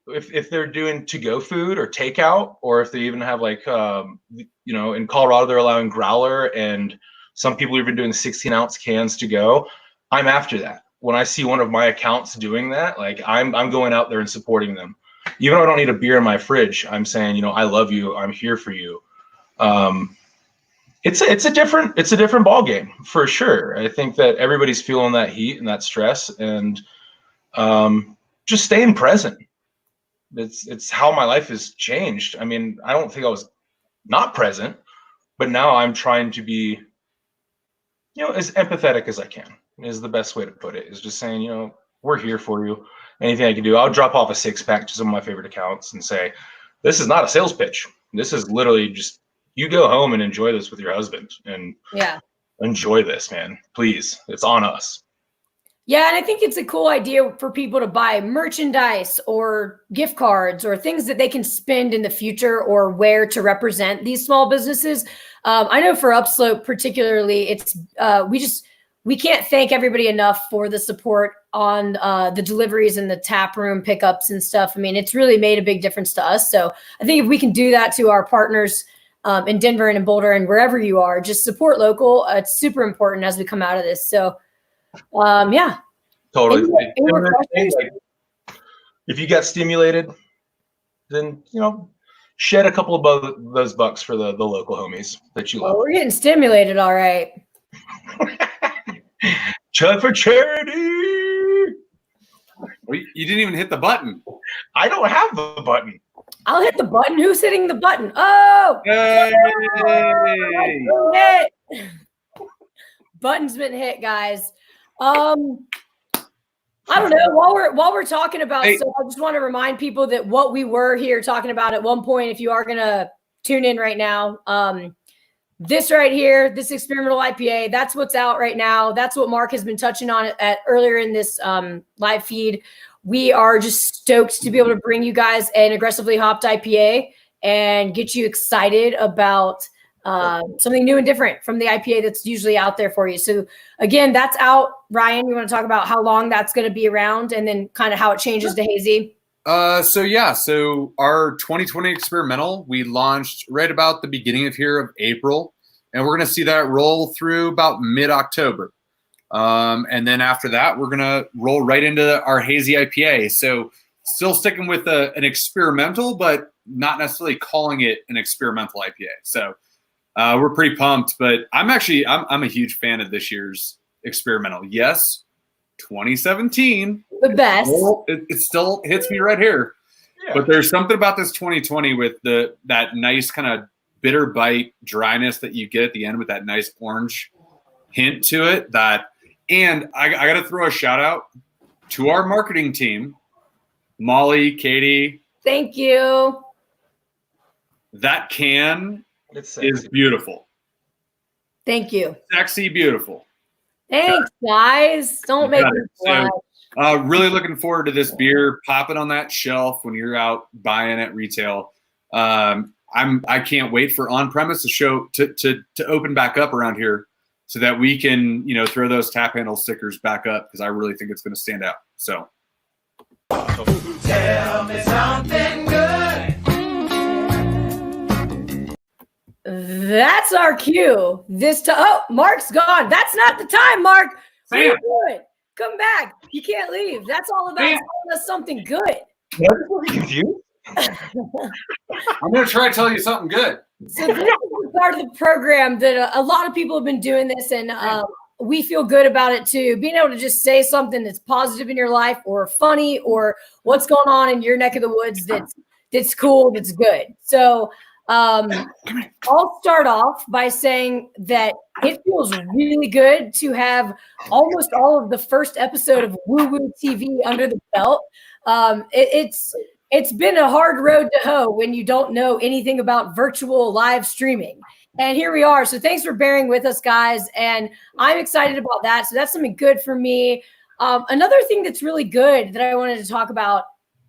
If they're doing to-go food or takeout, or if they even have in Colorado, they're allowing growler and Some people are even doing 16-ounce cans to go. I'm after that. When I see one of my accounts doing that, like I'm going out there and supporting them. Even though I don't need a beer in my fridge, I'm saying, you know, I love you. I'm here for you. It's a different ball game for sure. I think that everybody's feeling that heat and that stress, and just staying present. It's how my life has changed. I mean, I don't think I was not present, but now I'm trying to be, you know, as empathetic as I can, is the best way to put it, is just saying, you know, we're here for you. Anything I can do. I'll drop off a 6-pack to some of my favorite accounts and say, this is not a sales pitch. This is literally just, you go home and enjoy this with your husband and enjoy this, man. Please. It's on us. Yeah, and I think it's a cool idea for people to buy merchandise or gift cards or things that they can spend in the future or wear to represent these small businesses. I know for Upslope particularly, it's we can't thank everybody enough for the support on the deliveries and the tap room pickups and stuff. I mean, it's really made a big difference to us. So I think if we can do that to our partners in Denver and in Boulder and wherever you are, just support local. It's super important as we come out of this. So yeah. Totally. If you got stimulated, then, you know, shed a couple of those bucks for the local homies that you love. Oh, we're getting stimulated. All right. Chug for charity. You didn't even hit the button. I don't have the button. I'll hit the button. Who's hitting the button? Oh, Yay! Button's been hit, guys. I don't know. While we're talking about stuff, I just want to remind people that what we were here talking about at one point, if you are gonna tune in right now, this right here, this Experimental IPA, that's what's out right now. That's what Mark has been touching on earlier in this live feed. We are just stoked to be able to bring you guys an aggressively hopped IPA and get you excited about something new and different from the IPA that's usually out there for you. So again, that's out. Ryan, you want to talk about how long that's going to be around and then kind of how it changes to hazy? So our 2020 experimental, we launched right about the beginning of April, and we're going to see that roll through about mid-October. And then after that, we're going to roll right into our hazy IPA. So still sticking with an experimental, but not necessarily calling it an experimental IPA. So we're pretty pumped, but I'm a huge fan of this year's experimental. Yes, 2017, the best. It still hits me right here. Yeah. But there's something about this 2020 with that nice kind of bitter bite dryness that you get at the end with that nice orange hint to it. And I got to throw a shout out to our marketing team, Molly, Katie. Thank you. That can is beautiful. Thank you. Sexy, beautiful. Thanks, guys. Don't make me blush. Really looking forward to this beer popping on that shelf when you're out buying at retail. I can't wait for on-premise to open back up around here so that we can, throw those tap handle stickers back up, because I really think it's going to stand out. So. Tell me something good. That's our cue. Mark's gone. That's not the time, Mark. What are you doing? Come back. You can't leave. That's all about telling us something good. I'm going to try to tell you something good. So this is part of the program that a lot of people have been doing this, and we feel good about it too. Being able to just say something that's positive in your life or funny or what's going on in your neck of the woods that's cool, that's good. So I'll start off by saying that it feels really good to have almost all of the first episode of WUWUTV under the belt. It's been a hard road to hoe when you don't know anything about virtual live streaming. And here we are. So thanks for bearing with us, guys. And I'm excited about that. So that's something good for me. Another thing that's really good that I wanted to talk about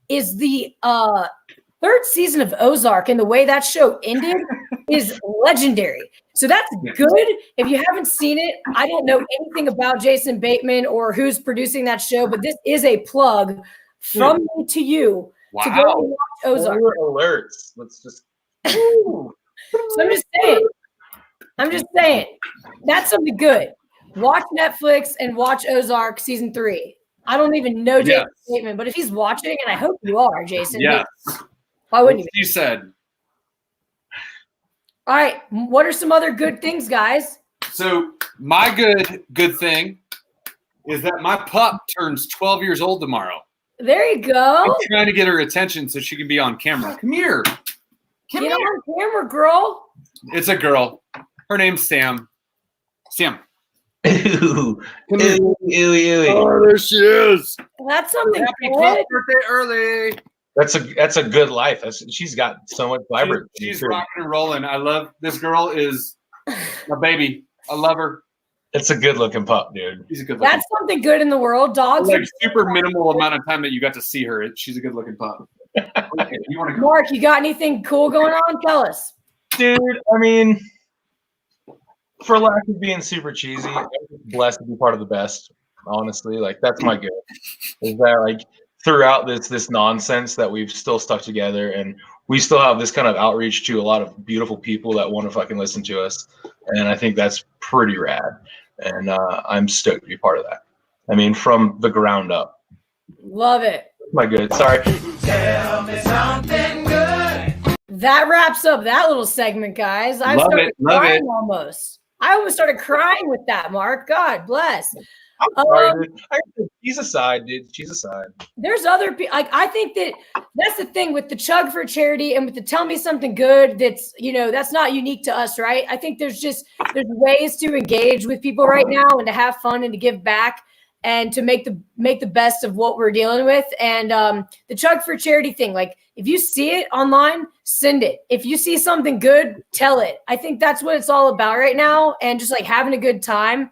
is the third season of Ozark, and the way that show ended is legendary. So that's good. If you haven't seen it, I don't know anything about Jason Bateman or who's producing that show, but this is a plug from me to you to go and watch Ozark. Alerts. Let's just. So I'm just saying, I'm just saying, that's something good. Watch Netflix and watch Ozark season 3. I don't even know Jason's statement, but if he's watching, and I hope you are, Jason. Yes. Why wouldn't you? You said. All right. What are some other good things, guys? So my good thing is that my pup turns 12 years old tomorrow. There you go. I'm trying to get her attention so she can be on camera. Come here. Get on camera, girl. It's a girl. Her name's Sam. Sam. Ew. Ew. Oh, there she is. That's something Happy good. birthday early. That's a good life. She's got so much vibrant. She's rocking and rolling. I love this girl. Is my baby. I love her. It's a good looking pup, dude. She's a good looking. That's something good in the world. Dogs. Like super minimal amount of time that you got to see her. She's a good looking pup. Okay, you want to go? Mark, you got anything cool going on? Tell us. Dude, I mean, for lack of being super cheesy, I'm blessed to be part of the best. Honestly, like that's my good. Is that like throughout this nonsense that we've still stuck together, and we still have this kind of outreach to a lot of beautiful people that want to fucking listen to us, and I think that's pretty rad. And I'm stoked to be part of that. I mean, from the ground up. Love it. My good. Sorry. Tell me something good. That wraps up that little segment, guys. I Love started it, love crying it. almost. I almost started crying with that, Mark. God bless. I'm sorry, dude. She's aside, dude. She's aside. There's other people. Like, I think that's the thing with the Chug for Charity and with the Tell Me Something Good. That's, that's not unique to us, right? I think there's ways to engage with people right now and to have fun and to give back and to make the best of what we're dealing with. And the Chug for Charity thing, like if you see it online, send it. If you see something good, tell it. I think that's what it's all about right now, and just like having a good time.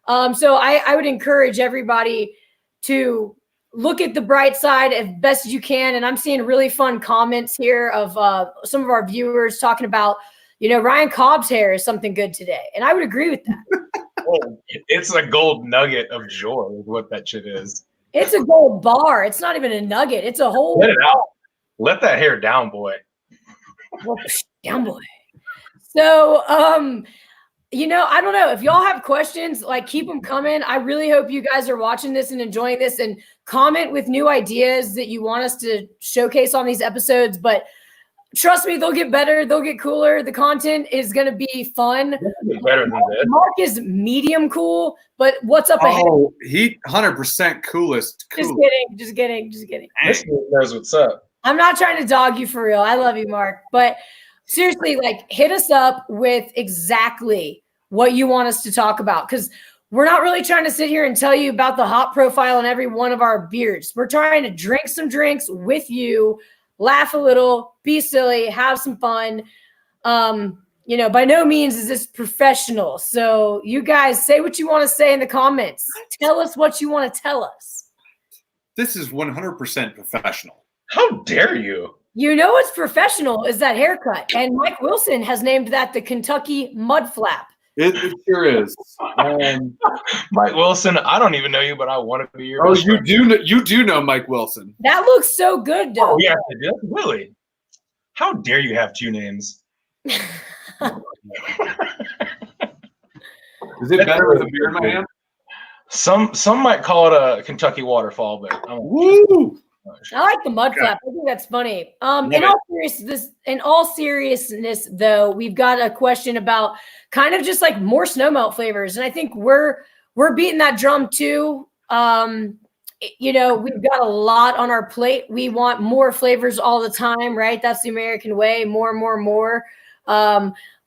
So I would encourage everybody to look at the bright side as best as you can. And I'm seeing really fun comments here of some of our viewers talking about, Ryan Cobb's hair is something good today. And I would agree with that. Oh, it's a gold nugget of joy is what that shit is. It's a gold bar. It's not even a nugget. It's a whole. Let it out. Let that hair down, boy. Down, boy. So, I don't know if y'all have questions, like keep them coming. I really hope you guys are watching this and enjoying this, and comment with new ideas that you want us to showcase on these episodes. But trust me, they'll get better. They'll get cooler. The content is going to be fun. Better than this. Mark is medium cool, but what's up ahead? Oh, he 100% coolest. Just kidding. This dude knows what's up. I'm not trying to dog you for real. I love you, Mark. But seriously, like hit us up with exactly what you want us to talk about, because we're not really trying to sit here and tell you about the hop profile on every one of our beers. We're trying to drink some drinks with you, laugh a little, be silly, have some fun. By no means is this professional. So you guys say what you want to say in the comments. Tell us what you want to tell us. This is 100% professional. How dare you? You know what's professional is that haircut. And Mike Wilson has named that the Kentucky Mud Flap. It sure is. Mike Wilson, I don't even know you, but I want to be your best friend. You do know Mike Wilson. That looks so good, though. Oh, yeah, I do. Really? How dare you have two names? Is it better with a beer in my hand? Some might call it a Kentucky waterfall, but Woo! I like the mud flap. I think that's funny. In all seriousness, though, we've got a question about kind of just like more Snowmelt flavors, and I think we're beating that drum too. We've got a lot on our plate. We want more flavors all the time, right? That's the American way. More.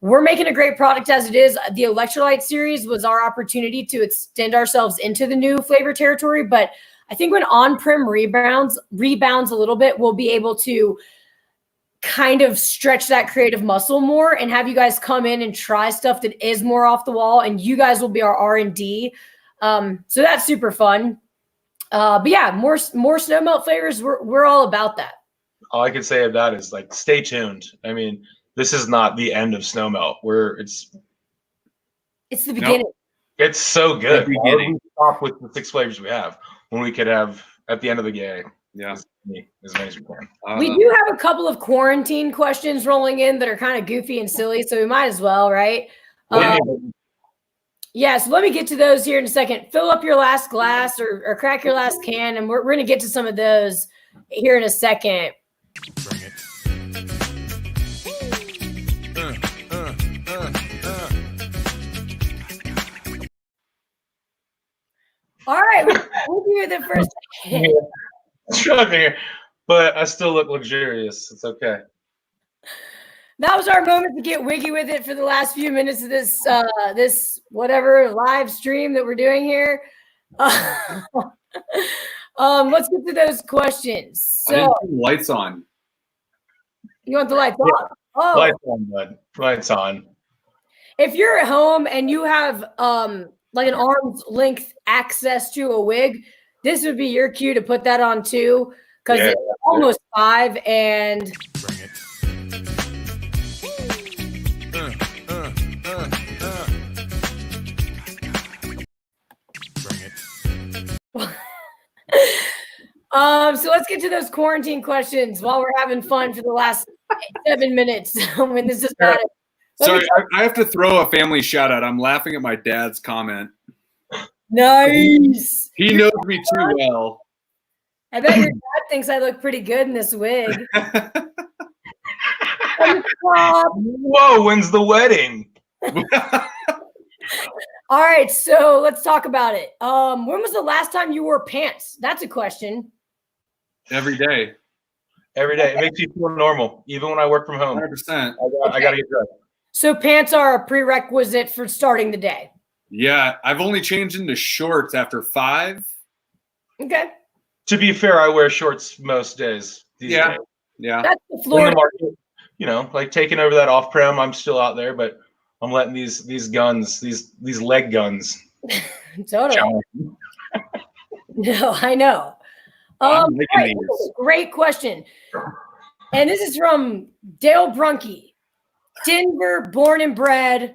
We're making a great product as it is. The Electrolyte series was our opportunity to extend ourselves into the new flavor territory, but I think when on-prem rebounds a little bit, we'll be able to kind of stretch that creative muscle more and have you guys come in and try stuff that is more off the wall, and you guys will be our R&D. So that's super fun. But yeah, more Snowmelt flavors. We're all about that. All I can say of that is like, stay tuned. I mean, this is not the end of Snowmelt. It's the beginning. Nope. It's so good. The Why would beginning. we stop with the 6 flavors we have when we could have at the end of the day as many as we can? We do have a couple of quarantine questions rolling in that are kind of goofy and silly, so we might as well, right? Yeah, so let me get to those here in a second. Fill up your last glass or crack your last can, and we're going to get to some of those here in a second. Bring it. All right, we'll do the first. Struggling here, but I still look luxurious. It's okay. That was our moment to get wiggy with it for the last few minutes of this this whatever live stream that we're doing here. Let's get to those questions. I didn't So turn the lights on. you want the lights on? Oh, Lights on, bud. Lights on. if you're at home and you have like an arm's length access to a wig, this would be your cue to put that on too, because Yeah. it's almost 5 and Bring it. Bring it. so let's get to those quarantine questions while we're having fun for the last 7 minutes when this is not it. Sorry, I have to throw a family shout out. I'm laughing at my dad's comment. Nice. He knows me too well. I bet your dad thinks I look pretty good in this wig. Whoa, when's the wedding? All right, so let's talk about it. When was the last time you wore pants? That's a question. Every day. Every day. It makes you feel normal, even when I work from home. 100%. I got to get dressed. So pants are a prerequisite for starting the day. Yeah, I've only changed into shorts after 5. Okay. To be fair, I wear shorts most days. These Yeah. days. Yeah. That's the In the Florida. market, like taking over that off-prem, I'm still out there, but I'm letting these guns, these leg guns. Totally. No, I know. I'm making all right, these. this is a great question. And this is from Dale Brunke. Denver, born and bred.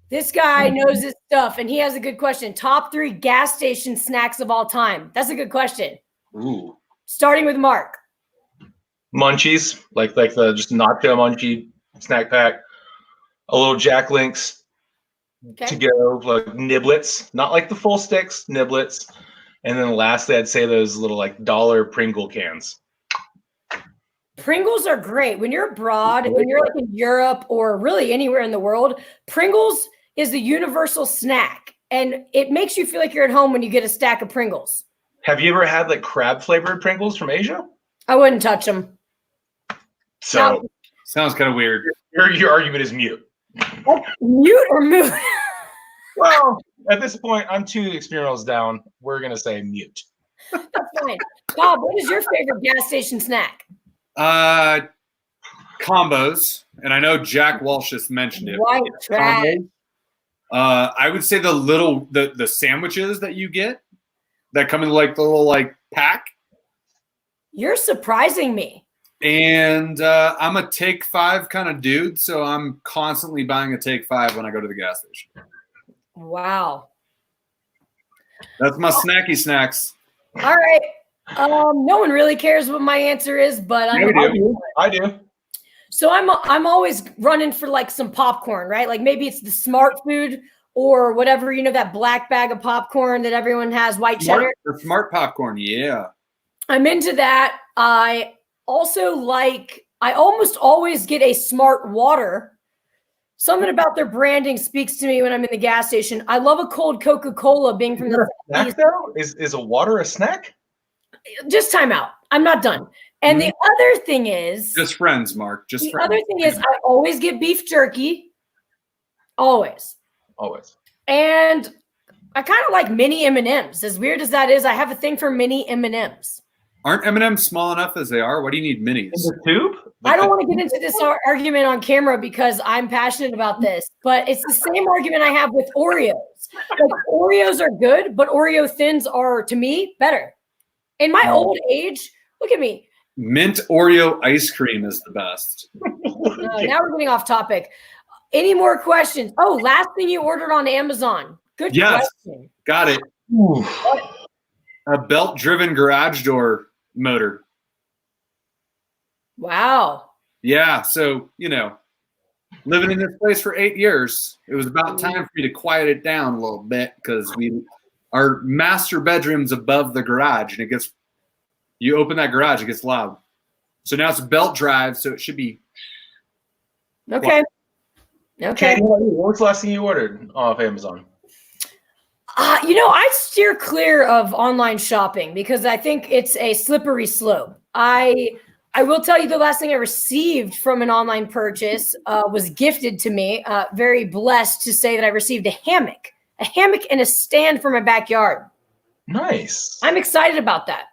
This guy knows his stuff, and he has a good question. Top 3 gas station snacks of all time. That's a good question. Ooh. Starting with Mark. Munchies, like the just nacho munchie snack pack. A little Jack Links Okay. to go, like niblets, not like the full sticks, niblets. And then lastly, I'd say those little like dollar Pringle cans. Pringles are great. When you're abroad, when you're like in Europe or really anywhere in the world, Pringles is the universal snack. And it makes you feel like you're at home when you get a stack of Pringles. Have you ever had like crab flavored Pringles from Asia? I wouldn't touch them. So Sounds kind of weird. your argument is mute. Mute or mute? Well, at this point, I'm 2 experimentals down. We're gonna say mute. That's fine. Bob, what is your favorite gas station snack? Combos, and I know Jack Walsh just mentioned it. White trash. Combos. I would say the sandwiches that you get that come in like the little like pack. You're surprising me. And I'm a Take 5 kind of dude, so I'm constantly buying a Take 5 when I go to the gas station. Wow. That's my snacky snacks. All right. No one really cares what my answer is, but Yeah, we do. I do. So I'm always running for like some popcorn, right? Like maybe it's the Smart Food or whatever, that black bag of popcorn that everyone has, white cheddar. Smart popcorn, yeah. I'm into that. I almost always get a Smart Water. Something about their branding speaks to me when I'm in the gas station. I love a cold Coca-Cola being from the Snack though? Is a water a snack? Just time out. I'm not done. And the other thing is Just friends, Mark. Just the friends. other thing is I always get beef jerky. Always. Always. And I kind of like mini M&Ms. As weird as that is, I have a thing for mini M&Ms. Aren't M&Ms small enough as they are? Why do you need minis? In the tube? I don't want to get into this argument on camera because I'm passionate about this, but it's the same argument I have with Oreos. Like Oreos are good, but Oreo thins are, to me, better. In my old age, look at me. Mint Oreo ice cream is the best. Now we're getting off topic. Any more questions? Oh, last thing you ordered on Amazon. Good question. Got it. A belt-driven garage door motor. Wow. Yeah, so, living in this place for 8 years, it was about time for me to quiet it down a little bit because our master bedroom's above the garage, and you open that garage, it gets loud. So now it's a belt drive, so it should be Okay. Okay. Katie, what was the last thing you ordered off Amazon? I steer clear of online shopping because I think it's a slippery slope. I will tell you the last thing I received from an online purchase was gifted to me. Very blessed to say that I received a hammock and a stand for my backyard. Nice. I'm excited about that.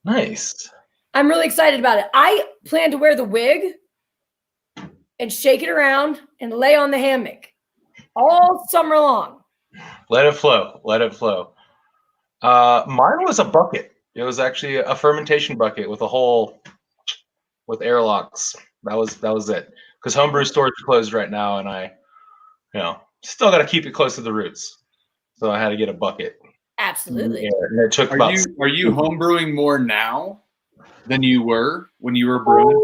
Nice. I'm really excited about it. I plan to wear the wig and shake it around and lay on the hammock all summer long. Let it flow. Let it flow. Mine was a bucket. It was actually a fermentation bucket with a hole with airlocks. That was it. Because homebrew stores are closed right now, and I, still got to keep it close to the roots. So I had to get a bucket. Absolutely. Yeah, and it took Are you homebrewing more now than you were when you were brewing?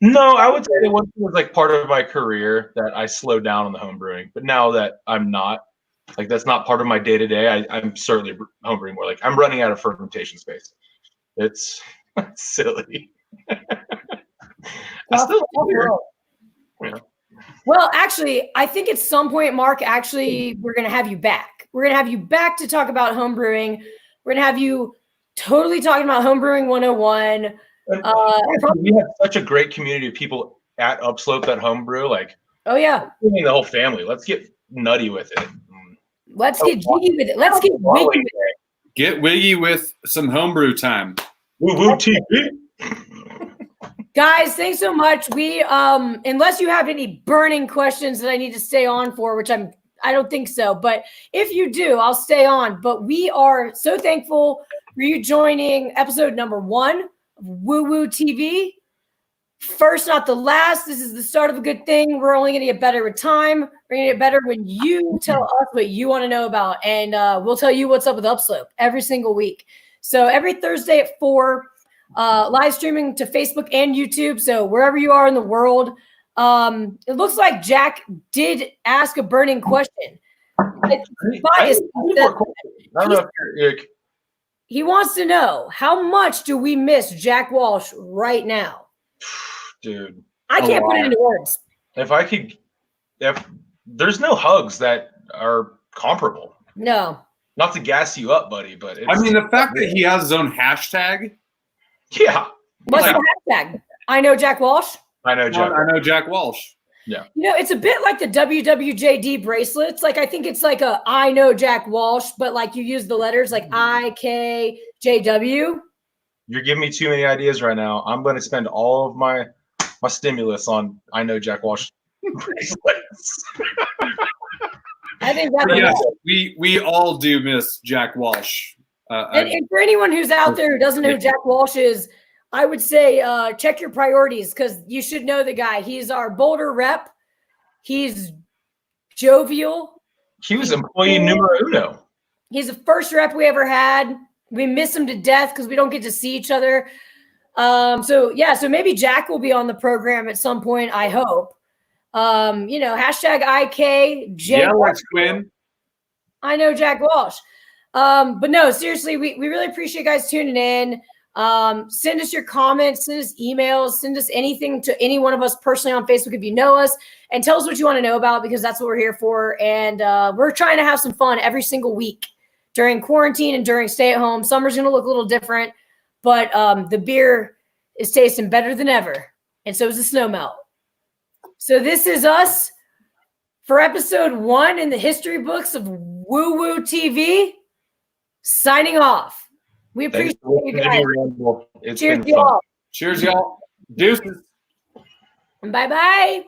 No, I would say it was like part of my career that I slowed down on the home brewing. But now that I'm not, like that's not part of my day to day, I'm certainly home brewing more. Like I'm running out of fermentation space. It's silly. I still here. Well, actually, I think at some point, Mark, actually, we're going to have you back. We're going to have you back to talk about home brewing. We're going to have you totally talking about home brewing 101. We have such a great community of people at Upslope that homebrew. Like, oh yeah, the whole family. Let's get nutty with it. Let's get jiggy with it. Let's get wiggy with it. Get wiggy with some homebrew time. WUWUTV. Guys, thanks so much. We unless you have any burning questions that I need to stay on for, which I don't think so, but if you do, I'll stay on. But we are so thankful for you joining episode number 1. WUWUTV. First, not the last. This is the start of a good thing. We're only going to get better with time. We're going to get better when you tell us what you want to know about. And we'll tell you what's up with Upslope every single week. So every Thursday at 4, live streaming to Facebook and YouTube. So wherever you are in the world, it looks like Jack did ask a burning question. He wants to know, how much do we miss Jack Walsh right now? Dude, I can't put it into words. If there's no hugs that are comparable. No. Not to gas you up, buddy, but the fact that he has his own hashtag. Yeah. What's the hashtag? I know Jack Walsh. I know Jack Walsh. Yeah. It's a bit like the WWJD bracelets. Like, I think it's like I know Jack Walsh, but like you use the letters like IKJW. You're giving me too many ideas right now. I'm going to spend all of my stimulus on I know Jack Walsh bracelets. I think that's we all do miss Jack Walsh. And for anyone who's out there who doesn't know who Jack Walsh is, I would say check your priorities because you should know the guy. He's our Boulder rep. He's jovial. He was employee numero uno. He's the first rep we ever had. We miss him to death because we don't get to see each other. So maybe Jack will be on the program at some point, I hope. Hashtag IKJ. Yeah, Lex Quinn. I know Jack Walsh. But no, seriously, we really appreciate you guys tuning in. Send us your comments, send us emails, send us anything to any one of us personally on Facebook if you know us, and tell us what you want to know about because that's what we're here for. And we're trying to have some fun every single week during quarantine and during stay at home. Summer's going to look a little different, but the beer is tasting better than ever. And so is the Snowmelt. So this is us for episode 1 in the history books of WUWUTV, signing off. We appreciate you guys. It's Cheers, been y'all. Cheers, y'all. Deuces. Bye-bye.